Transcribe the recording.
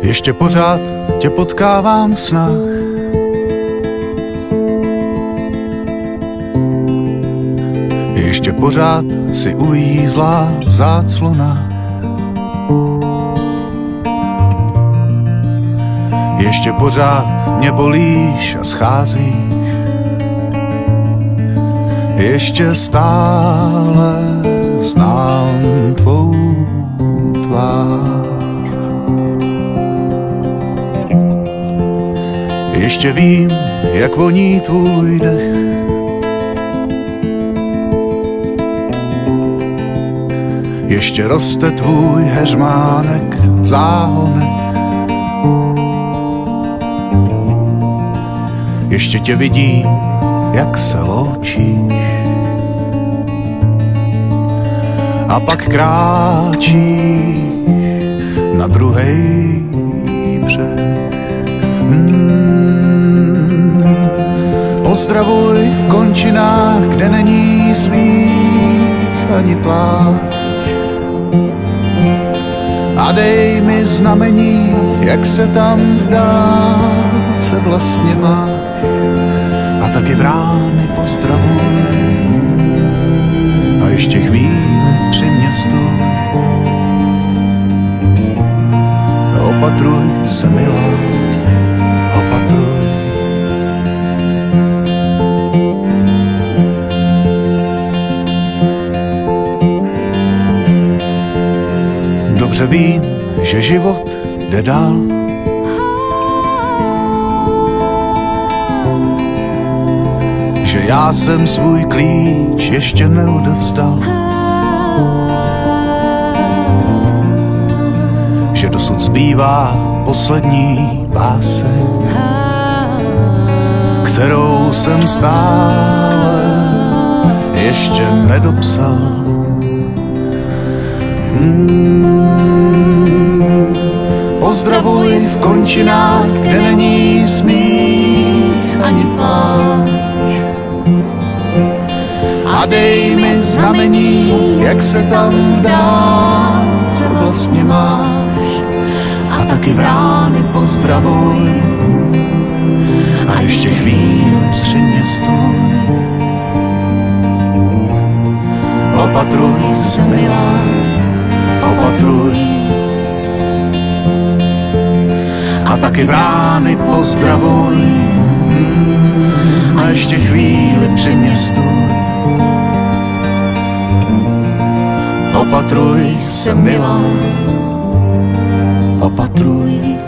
Ještě pořád tě potkávám v snách. Ještě pořád si uvízlá v záclonách. Ještě pořád mě bolíš a scházíš. Ještě stále znám tvou tvář. Ještě vím, jak voní tvůj dech. Ještě roste tvůj heřmánek v záhonech. Ještě tě vidím, jak se loučíš. A pak kráčíš na druhej břeh. Pozdravuj v končinách, kde není smích ani pláč. A dej mi znamení, jak se tam v dálce vlastně máš. A taky vrány pozdravuj. A ještě chvíli při mě stůj. Opatruj se, milá, opatruj. Dobře vím, že život jde dál. Že já jsem svůj klíč ještě neodevzdal. Že dosud zbývá poslední báseň, kterou jsem stále ještě nedopsal. Pozdravuj v končinách, kde není smích ani pláč. A dej mi znamení, jak se tam v dálce vlastně máš. A taky vrány pozdravuj. A ještě chvíli při mě stůj. Opatruj se, milá, opatruj. A taky vrány pozdravuj. A ještě chvíli při mě stůj. Opatruj se, milá, opatruj.